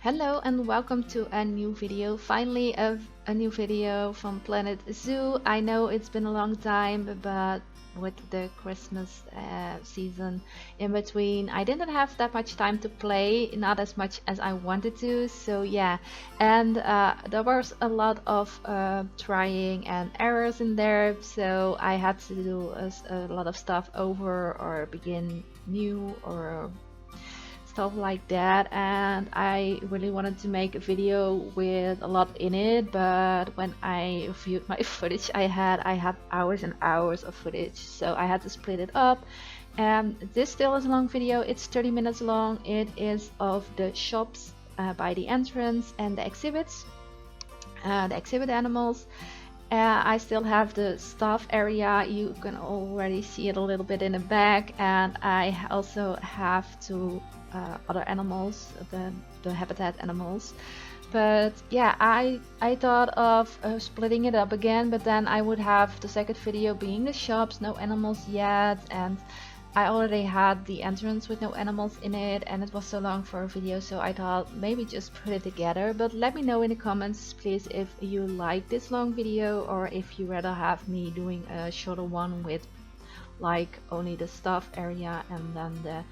Hello and welcome to a new video. Finally, a new video from Planet Zoo. I know it's been a long time, but with the Christmas season in between, I didn't have that much time to play, not as much as I wanted to. So yeah, and there was a lot of trying and errors in there. So I had to do a lot of stuff over or begin new or stuff like that, and I really wanted to make a video with a lot in it, but when I viewed my footage I had hours and hours of footage, so I had to split it up. And this still is a long video. It's 30 minutes long. It is of the shops by the entrance and the exhibit animals. I still have the staff area. You can already see it a little bit in the back, and I also have two other animals, the habitat animals. But yeah, I thought of splitting it up again, but then I would have the second video being the shops, no animals yet, and I already had the entrance with no animals in it, and it was so long for a video, so I thought maybe just put it together. But let me know in the comments please if you like this long video, or if you rather have me doing a shorter one with like only the staff area and then the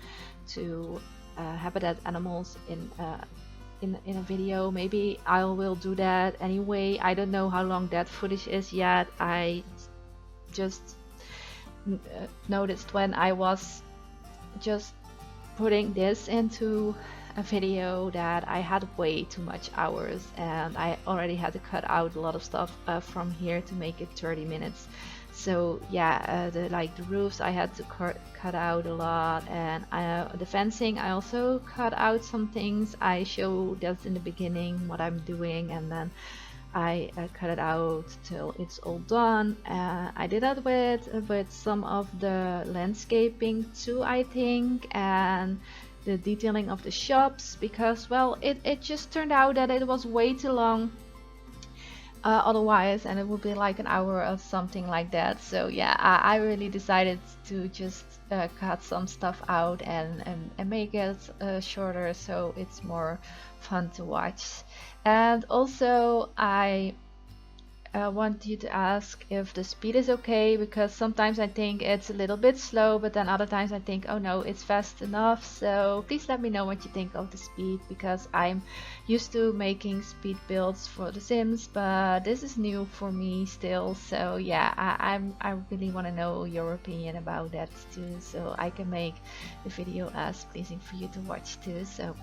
two habitat animals in a video. Maybe I will do that anyway. I don't know how long that footage is yet. I just noticed when I was just putting this into a video that I had way too much hours, and I already had to cut out a lot of stuff from here to make it 30 minutes. So yeah, the roofs I had to cut out a lot, and the fencing I also cut out some things. I show just in the beginning what I'm doing, and then I cut it out till it's all done. I did that with some of the landscaping too, I think, and the detailing of the shops, because well, it just turned out that it was way too long otherwise, and it would be like an hour or something like that. So yeah, I really decided to just cut some stuff out and make it shorter, so it's more fun to watch. And also I want you to ask if the speed is okay, because sometimes I think it's a little bit slow, but then other times I think, oh no, it's fast enough. So please let me know what you think of the speed, because I'm used to making speed builds for The Sims, but this is new for me still. So yeah, I really want to know your opinion about that too, so I can make the video as pleasing for you to watch too. So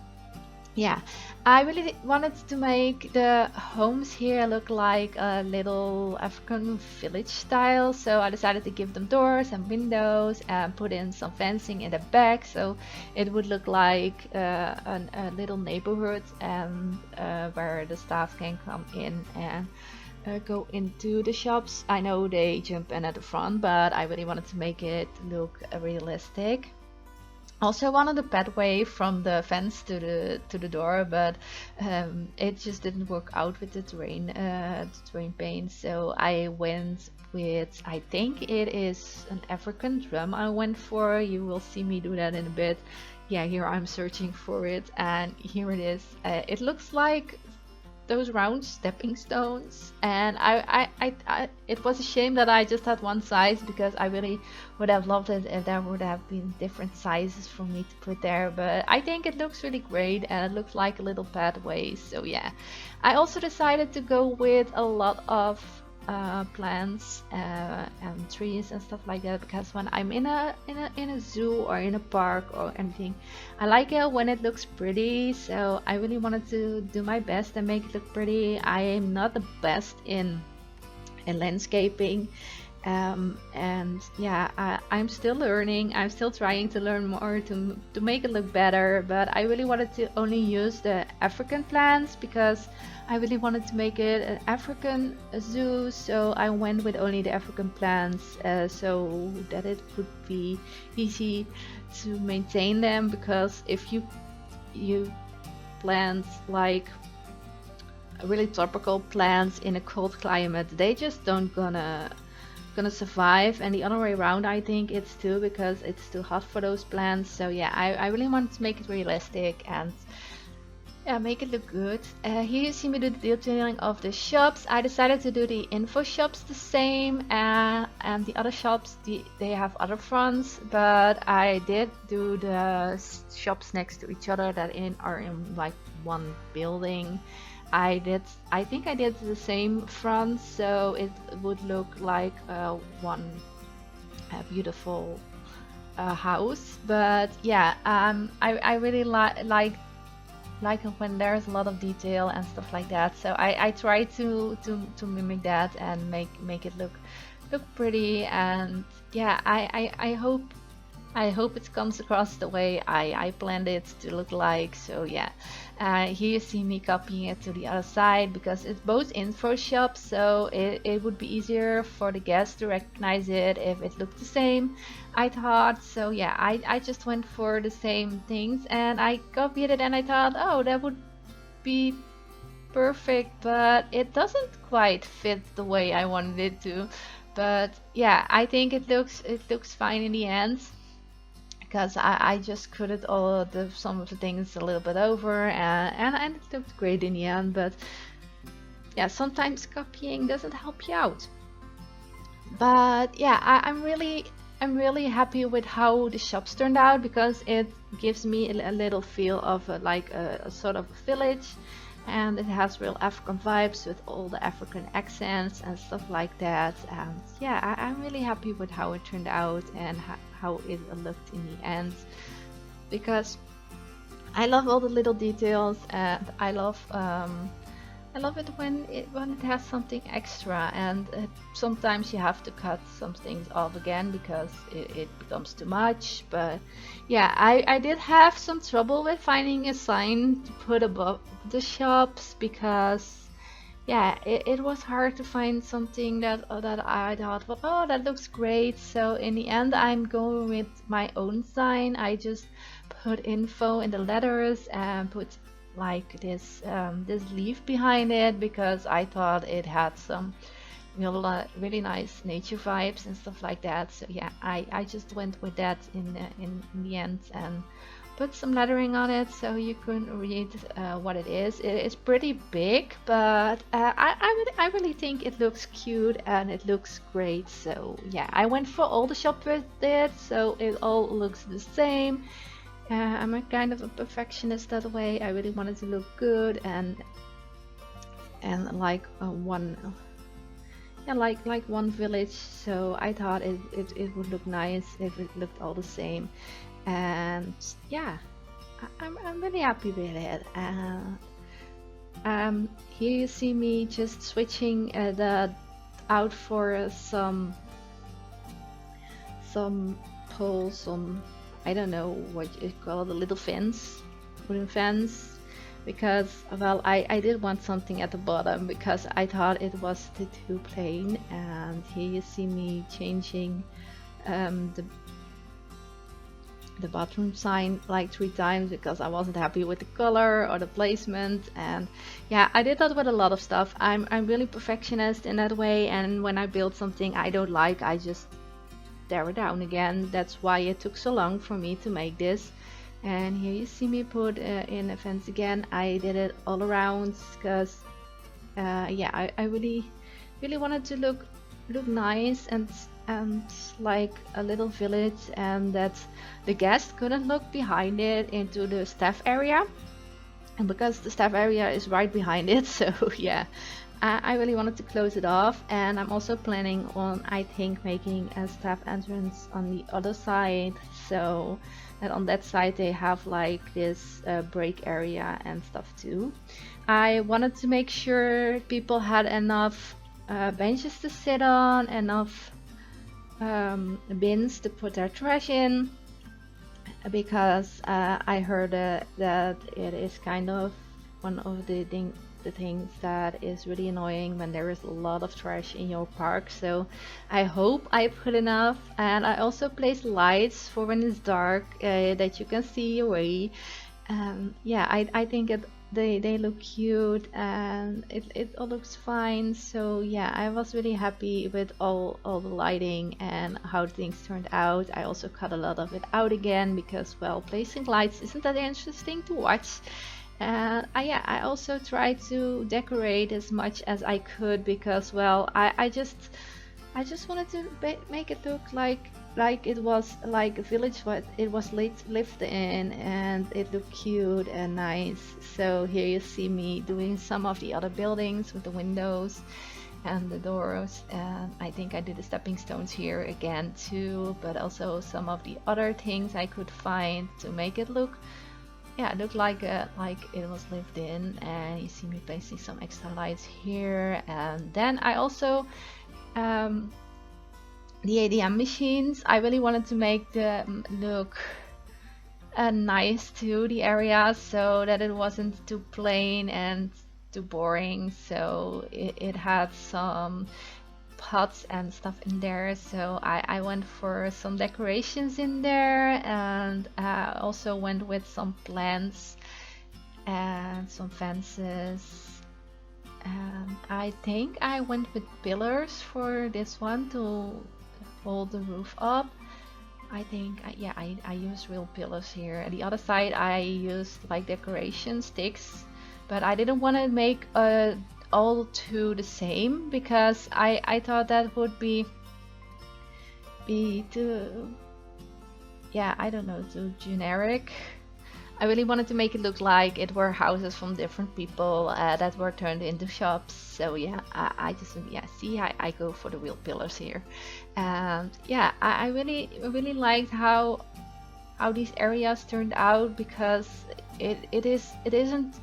yeah, I really wanted to make the homes here look like a little African village style, so I decided to give them doors and windows and put in some fencing in the back, so it would look like a little neighborhood, and where the staff can come in and go into the shops. I know they jump in at the front, but I really wanted to make it look realistic. Also wanted a pathway from the fence to the door, but it just didn't work out with the terrain paint. So I went with, I think it is an African drum I went for. You will see me do that in a bit. Yeah, here I'm searching for it, and here it is. It looks like those round stepping stones, and it was a shame that I just had one size, because I really would have loved it if there would have been different sizes for me to put there. But I think it looks really great, and it looks like a little pathway. So yeah, I also decided to go with a lot of plants and trees and stuff like that, because when I'm in a zoo or in a park or anything, I like it when it looks pretty. So I really wanted to do my best and make it look pretty. I am not the best in landscaping, and yeah, I'm still learning. I'm still trying to learn more to make it look better, but I really wanted to only use the African plants, because I really wanted to make it an African zoo. So I went with only the African plants, so that it would be easy to maintain them, because if you plant like really tropical plants in a cold climate, they just don't gonna survive. And the other way around, I think it's too, because it's too hot for those plants. So yeah, I really wanted to make it realistic, and Yeah, make it look good. Here you see me do the detailing of the shops. I decided to do the info shops the same, and the other shops, they have other fronts, but I did do the shops next to each other that are in like one building. I think I did the same front, so it would look like one beautiful house. But yeah, I really like it when there's a lot of detail and stuff like that. So I try to mimic that and make it look pretty. And yeah, I hope it comes across the way I planned it to look like. So yeah, here you see me copying it to the other side because it's both info shops, so it would be easier for the guests to recognize it if it looked the same, I thought. So yeah, I just went for the same things and I copied it and I thought, oh, that would be perfect, but it doesn't quite fit the way I wanted it to. But yeah, I think it looks fine in the end because I just coded some of the things a little bit over and it looked great in the end. But yeah, sometimes copying doesn't help you out. But yeah, I'm really happy with how the shops turned out because it gives me a little feel of like a sort of a village, and it has real African vibes with all the African accents and stuff like that. And yeah, I'm really happy with how it turned out and how it looked in the end because I love all the little details and I love it when it has something extra, and sometimes you have to cut some things off again because it becomes too much. But yeah, I did have some trouble with finding a sign to put above the shops because yeah, it was hard to find something that I thought, well, oh, that looks great. So in the end, I'm going with my own sign. I just put info in the letters and put like this leaf behind it because I thought it had some really nice nature vibes and stuff like that. So yeah, I just went with that in the end and put some lettering on it so you can read what it is. It is pretty big, but I really think it looks cute and it looks great. So yeah, I went for all the shop with it, so it all looks the same. I'm a kind of a perfectionist that way. I really wanted to look good and like one, yeah, like one village. So I thought it would look nice if it looked all the same. And yeah, I'm really happy with it. Here you see me just switching out for some poles, some, I don't know what you call it, a little fence, wooden fence, because well, I did want something at the bottom because I thought it was too plain. And here you see me changing the bathroom sign like 3 times because I wasn't happy with the color or the placement. And yeah, I did that with a lot of stuff. I'm really perfectionist in that way, and when I build something I don't like, I just tear it down again. That's why it took so long for me to make this. And here you see me put in a fence again. I did it all around because yeah, I really wanted to look nice and like a little village, and that the guests couldn't look behind it into the staff area, and because the staff area is right behind it. So yeah, I really wanted to close it off. And I'm also planning on, I think, making a staff entrance on the other side, so that on that side they have like this break area and stuff too. I wanted to make sure people had enough benches to sit on, enough bins to put their trash in, because I heard that it is kind of one of the things that is really annoying when there is a lot of trash in your park. So I hope I put enough, and I also placed lights for when it's dark that you can see your way. Yeah, I think they look cute and it all looks fine. So yeah, I was really happy with all the lighting and how things turned out. I also cut a lot of it out again because, well, placing lights isn't that interesting to watch. And yeah, I also tried to decorate as much as I could because, well, I just wanted to make it look like it was like a village what it was lived in, and it looked cute and nice. So here you see me doing some of the other buildings with the windows and the doors, and I think I did the stepping stones here again too, but also some of the other things I could find to make it look, yeah, it looked like it was lived in. And you see me placing some extra lights here. And then I also um, the ADM machines, I really wanted to make them look nice too, the area, so that it wasn't too plain and too boring. So it had some pots and stuff in there, so I went for some decorations in there, and also went with some plants and some fences. And I think I went with pillars for this one to hold the roof up. I think, yeah, I used real pillars here. And the other side I used like decoration sticks, but I didn't want to make all two the same because I thought that would be too, yeah, I don't know, too generic. I really wanted to make it look like it were houses from different people that were turned into shops. So yeah, I just, yeah, see, I go for the real pillars here. And yeah, I really liked how these areas turned out, because it isn't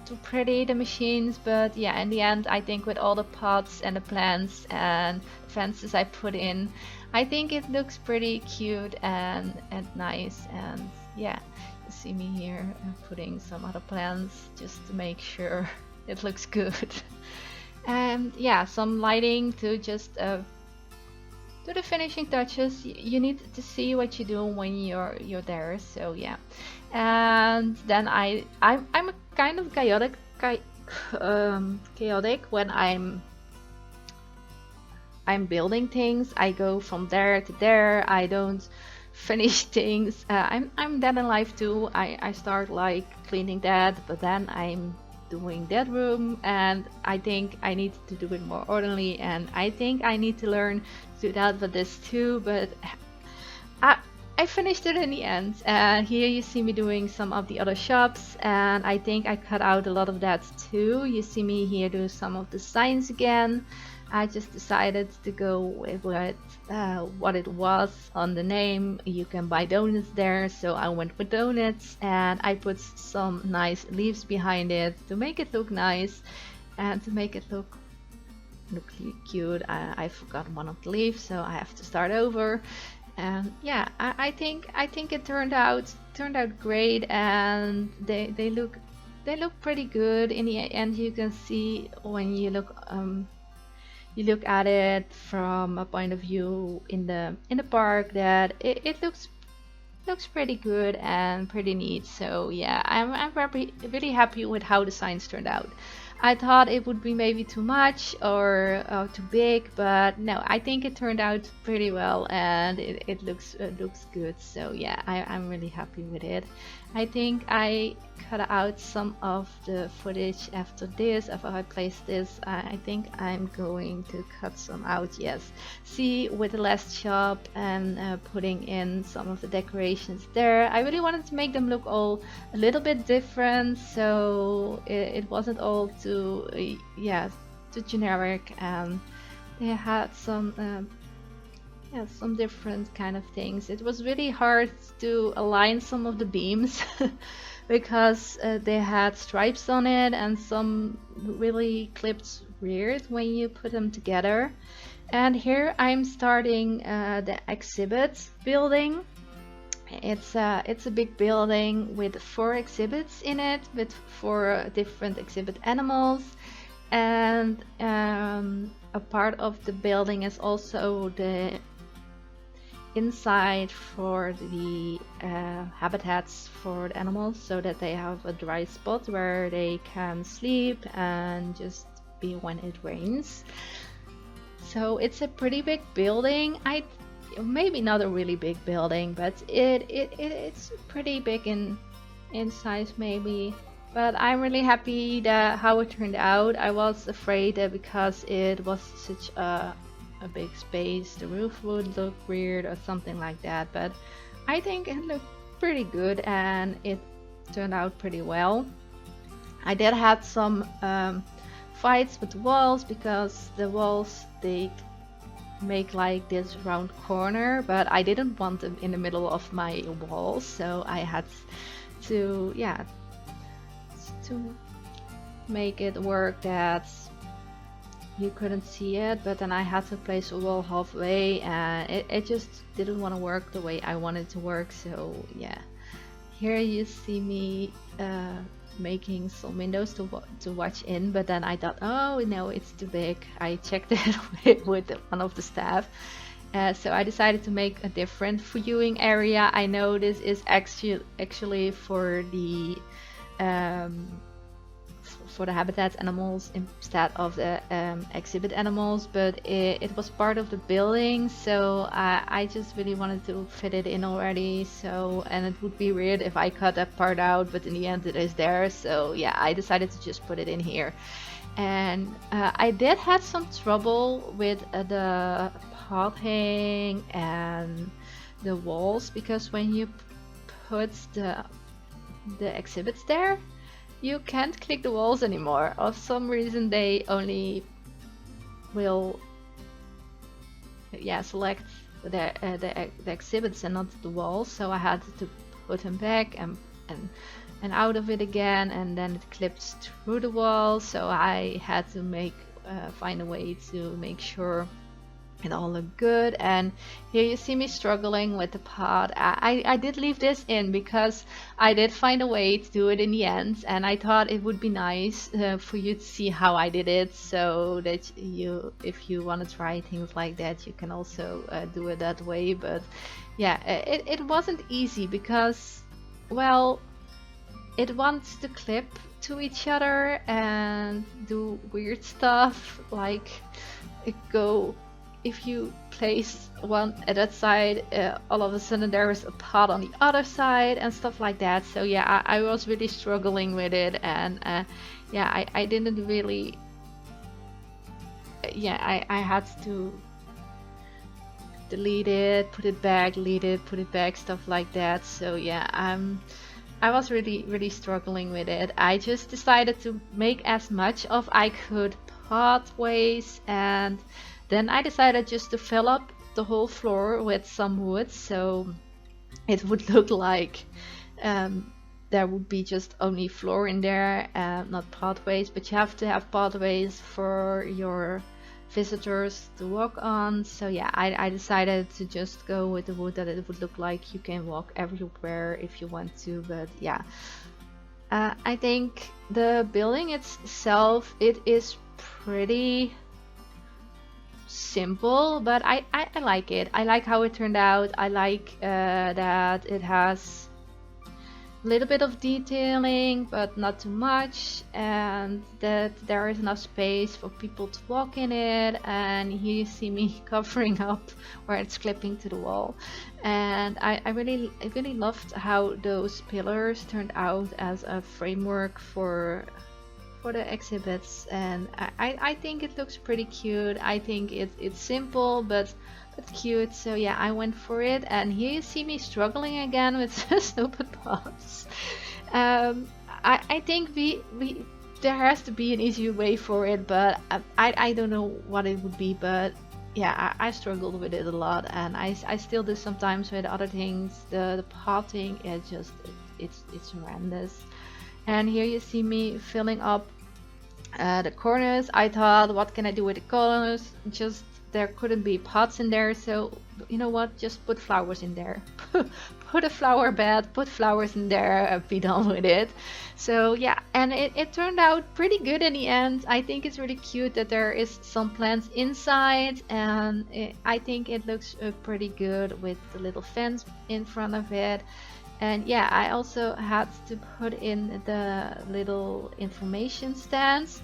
too pretty, the machines, but yeah, in the end I think with all the pots and the plants and fences I put in, I think it looks pretty cute and nice. And yeah, you see me here putting some other plants just to make sure it looks good. And yeah, some lighting to just do the finishing touches. You need to see what you do when you're there. So yeah, and then I'm a kind of chaotic when I'm building things. I go from there to there. I don't finish things. I'm that in life too. I start like cleaning that, but then I'm doing that room, and I think I need to do it more orderly, and I think I need to learn to do that for this too. But I finished it in the end. And here you see me doing some of the other shops, and I think I cut out a lot of that too. You see me here do some of the signs again. I just decided to go with what it was on the name. You can buy donuts there, so I went with donuts, and I put some nice leaves behind it to make it look nice and to make it look cute. I forgot one of the leaves, so I have to start over. And yeah, I think it turned out great, and they look pretty good in the end. You can see when you look at it from a point of view in the park that it looks pretty good and pretty neat. So yeah, I'm really happy with how the signs turned out. I thought it would be maybe too much or too big, but no, I think it turned out pretty well, and it looks good. So yeah, I'm really happy with it. I think I cut out some of the footage after this. After I placed this, I think I'm going to cut some out. Yes, see, with the last shop and putting in some of the decorations there. I really wanted to make them look all a little bit different, so it wasn't all too too generic. And they had some some different kind of things. It was really hard to align some of the beams because they had stripes on it, and some really clipped weird when you put them together. And here I'm starting the exhibit building. It's a big building with 4 exhibits in it, with 4 different exhibit animals. And a part of the building is also the inside for the habitats for the animals, so that they have a dry spot where they can sleep and just be when it rains. So it's a pretty big building. Maybe not a really big building, but it's pretty big in size maybe. But I'm really happy that how it turned out. I was afraid that because it was such a big space, the roof would look weird or something like that. But I think it looked pretty good and it turned out pretty well. I did have some fights with the walls because the walls they make like this round corner, but I didn't want them in the middle of my walls, so I had to to make it work that you couldn't see it, but then I had to place a wall halfway and it just didn't want to work the way I wanted to work. So yeah, here you see me making some windows to watch in, but then I thought, oh no, it's too big. I checked it with one of the staff. So I decided to make a different viewing area. I know this is actually for the habitat animals instead of the exhibit animals, but it was part of the building, so I just really wanted to fit it in already. So, and it would be weird if I cut that part out, but in the end it is there. So yeah, I decided to just put it in here. And I did have some trouble with the pathing and the walls, because when you put the exhibits there, you can't click the walls anymore. For some reason they only will select the exhibits and not the walls, so I had to put them back and out of it again, and then it clips through the wall, so I had to find a way to make sure it all looked good. And here you see me struggling with the pot. I did leave this in because I did find a way to do it in the end, and I thought it would be nice for you to see how I did it, so that if you want to try things like that, you can also do it that way. But yeah, it wasn't easy because, well, it wants to clip to each other and do weird stuff, like if you place one at that side, all of a sudden there is a pot on the other side and stuff like that. So yeah, I was really struggling with it, and yeah, I didn't really, yeah, I had to delete it, put it back, delete it, put it back, stuff like that. So yeah, I was really struggling with it. I just decided to make as much of I could pathways, and then I decided just to fill up the whole floor with some wood, so it would look like there would be just only floor in there, not pathways, but you have to have pathways for your visitors to walk on. So yeah, I decided to just go with the wood that it would look like you can walk everywhere if you want to. But yeah, I think the building itself, it is pretty simple, but I like it. I like how it turned out. I like that it has a little bit of detailing, but not too much, and that there is enough space for people to walk in it. And here you see me covering up where it's clipping to the wall, and I really loved how those pillars turned out as a framework for the exhibits, and I think it looks pretty cute. I think it's simple but cute, so yeah, I went for it. And here you see me struggling again with stupid pots. I think there has to be an easier way for it, but I don't know what it would be. But yeah, I struggled with it a lot, and I still do sometimes with other things. The potting, it's horrendous. And here you see me filling up the corners. I thought, what can I do with the corners? Just there couldn't be pots in there, so you know what, just put flowers in there. Put a flower bed, put flowers in there, and be done with it. So yeah, and it turned out pretty good in the end. I think it's really cute that there is some plants inside, and I think it looks pretty good with the little fence in front of it. And yeah, I also had to put in the little information stands.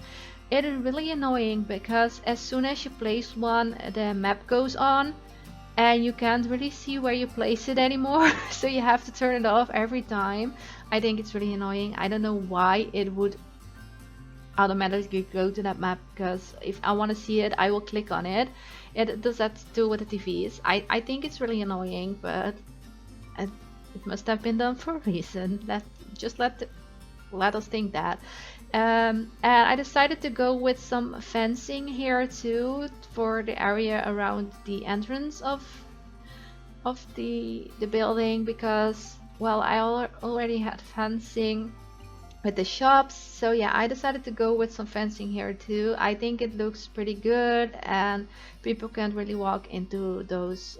It is really annoying because as soon as you place one, the map goes on, and you can't really see where you place it anymore. So you have to turn it off every time. I think it's really annoying. I don't know why it would automatically go to that map, because if I want to see it, I will click on it. It does that too with the TVs. I think it's really annoying, but it must have been done for a reason. Let us think that. And I decided to go with some fencing here too for the area around the entrance of the building, because well, I already had fencing with the shops. So yeah, I decided to go with some fencing here too. I think it looks pretty good, and people can't really walk into those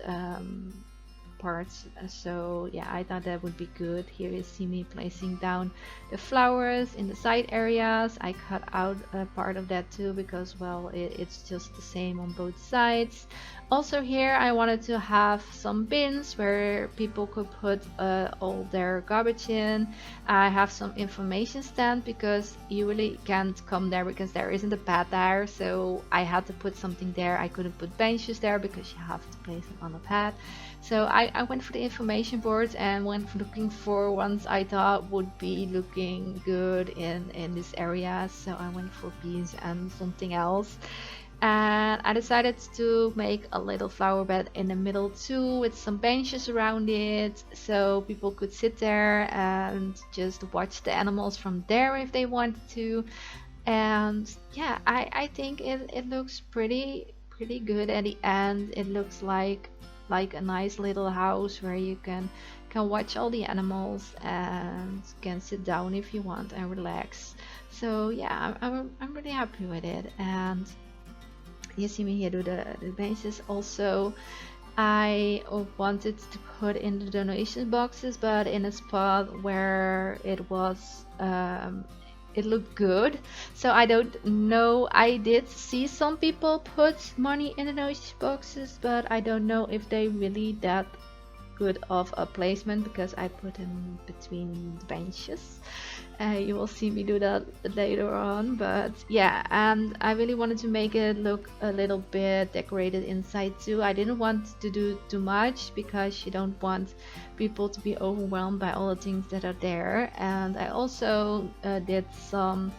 parts. So yeah, I thought that would be good. Here you see me placing down the flowers in the side areas. I cut out a part of that too, because well, it's just the same on both sides. Also here I wanted to have some bins where people could put all their garbage in. I have some information stand, because you really can't come there because there isn't a pad there, so I had to put something there. I couldn't put benches there because you have to place them on a pad. So I went for the information boards and went looking for ones I thought would be looking good in this area. So I went for bees and something else. And I decided to make a little flower bed in the middle too, with some benches around it, so people could sit there and just watch the animals from there if they wanted to. And yeah, I think it looks pretty good at the end. It looks like a nice little house where you can watch all the animals and can sit down if you want and relax. So yeah, I'm really happy with it. And you see me here do the benches. Also, I wanted to put in the donation boxes, but in a spot where it was it looked good. So I don't know, I did see some people put money in the donation boxes, but I don't know if they really that good of a placement, because I put in between the benches. You will see me do that later on, but yeah, and I really wanted to make it look a little bit decorated inside too. I didn't want to do too much, because you don't want people to be overwhelmed by all the things that are there. And I also did some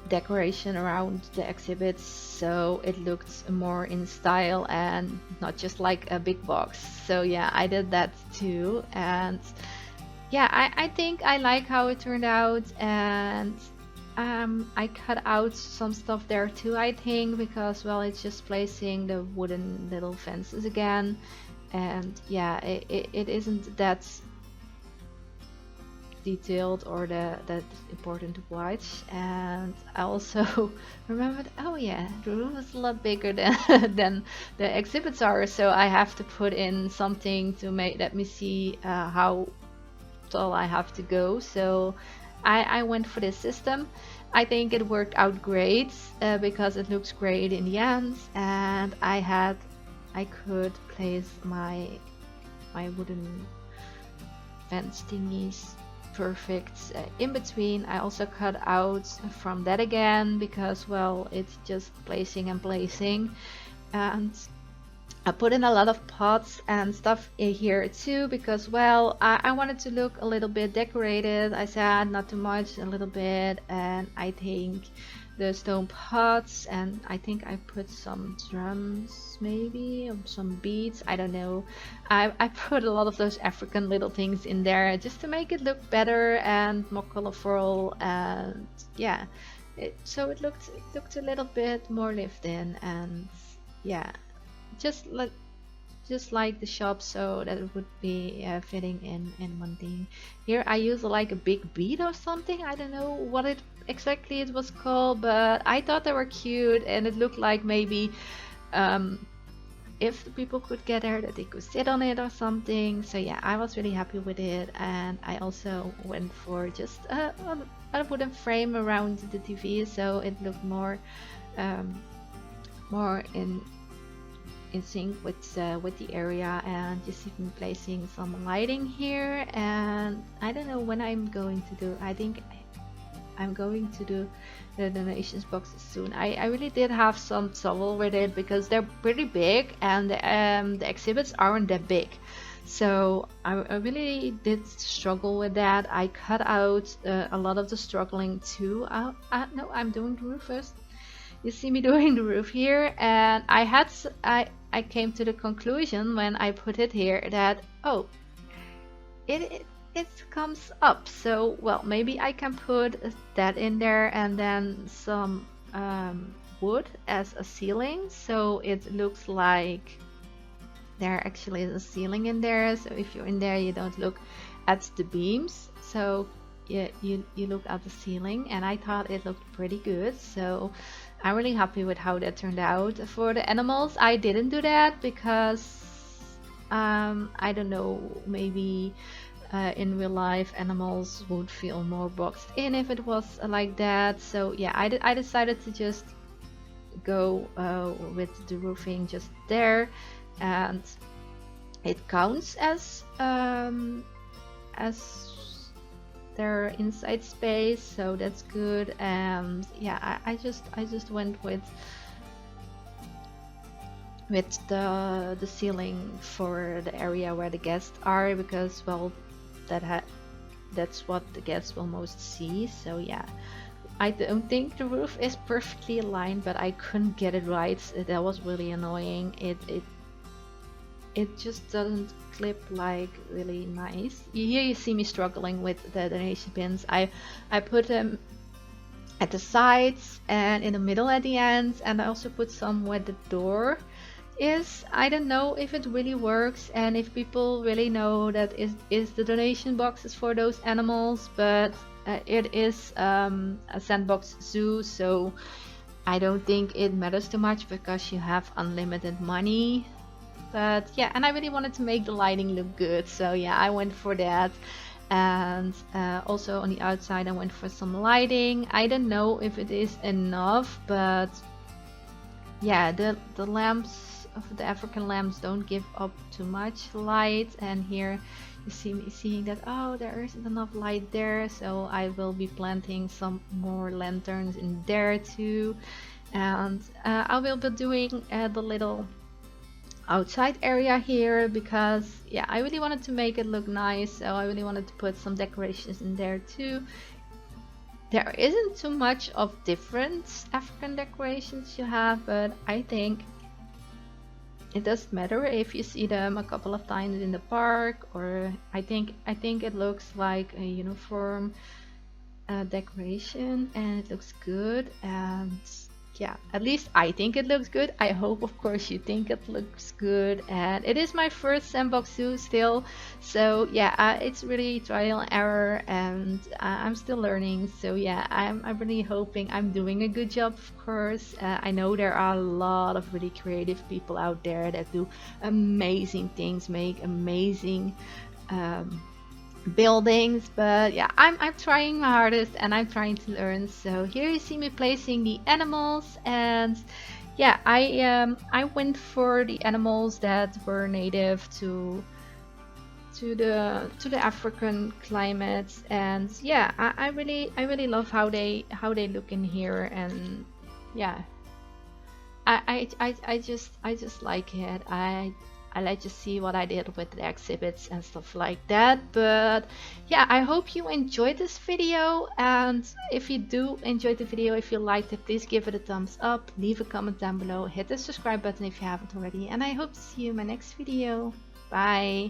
decoration around the exhibits, so it looked more in style and not just like a big box. So yeah, I did that too. And yeah, I think I like how it turned out. And I cut out some stuff there too, I think, because well, it's just placing the wooden little fences again. And yeah, it isn't that detailed or that important to watch. And I also remembered, oh yeah, the room is a lot bigger than than the exhibits are, so I have to put in something to let me see how tall I have to go. So I went for this system. I think it worked out great, because it looks great in the end. And I could place my wooden fence thingies perfect in between. I also cut out from that again, because well, it's just placing and placing. And I put in a lot of pots and stuff in here too, because well, I wanted to look a little bit decorated. I said not too much, a little bit. And I think the stone pots, and I think I put some drums, maybe, or some beads, I don't know. I put a lot of those African little things in there just to make it look better and more colorful. And yeah, so it looked a little bit more lived in. And yeah, just like the shop, so that it would be fitting in one thing. Here I use like a big bead or something. I don't know what it exactly it was called, but I thought they were cute, and it looked like maybe if the people could get there, that they could sit on it or something. So yeah, I was really happy with it. And I also went for just a wooden frame around the TV, so it looked more in sync with the area. And just even placing some lighting here. And I don't know when I'm going to do. I think I'm going to do the donations boxes soon. I really did have some trouble with it because they're pretty big and the exhibits aren't that big. So I really did struggle with that. I cut out a lot of the struggling too. No, I'm doing the roof first. You see me doing the roof here, and I came to the conclusion when I put it here that, oh, it comes up. So well, maybe I can put that in there and then some wood as a ceiling, so it looks like there actually is a ceiling in there. So if you're in there, you don't look at the beams, so you look at the ceiling, and I thought it looked pretty good. So I'm really happy with how that turned out. For the animals, I didn't do that because I don't know, maybe in real life animals would feel more boxed in if it was like that. So yeah, I decided to just go with the roofing just there, and it counts as their inside space, so that's good. And yeah, I just went with the ceiling for the area where the guests are, because well, that's what the guests will most see. So yeah, I don't think the roof is perfectly aligned, but I couldn't get it right. That was really annoying. It just doesn't clip like really nice. Here you see me struggling with the donation pins. I put them at the sides and in the middle at the end, and I also put some where the door is. I don't know if it really works and if people really know that is the donation boxes for those animals, but it is a sandbox zoo, so I don't think it matters too much because you have unlimited money. But yeah, and I really wanted to make the lighting look good, so yeah, I went for that. And also on the outside I went for some lighting. I don't know if it is enough, but yeah, the lamps of the African lamps don't give up too much light. And here you see me seeing that, oh, there isn't enough light there, so I will be planting some more lanterns in there too. And I will be doing the little outside area here because yeah, I really wanted to make it look nice, so I really wanted to put some decorations in there too. There isn't too much of different African decorations you have, but I think it doesn't matter if you see them a couple of times in the park, or I think it looks like a uniform decoration and it looks good. And yeah, at least I think it looks good. I hope of course you think it looks good. And it is my first sandbox zoo still, so yeah, it's really trial and error, and I'm still learning. So yeah, I'm really hoping I'm doing a good job, of course. I know there are a lot of really creative people out there that do amazing things, make amazing buildings, but yeah, I'm trying my hardest and I'm trying to learn. So here you see me placing the animals, and yeah, I went for the animals that were native to the African climate. And yeah, I really love how they look in here. And yeah, I just like it. I like to see what I did with the exhibits and stuff like that. But yeah, I hope you enjoyed this video, and if you do enjoy the video, if you liked it, please give it a thumbs up, leave a comment down below, hit the subscribe button if you haven't already, and I hope to see you in my next video. Bye!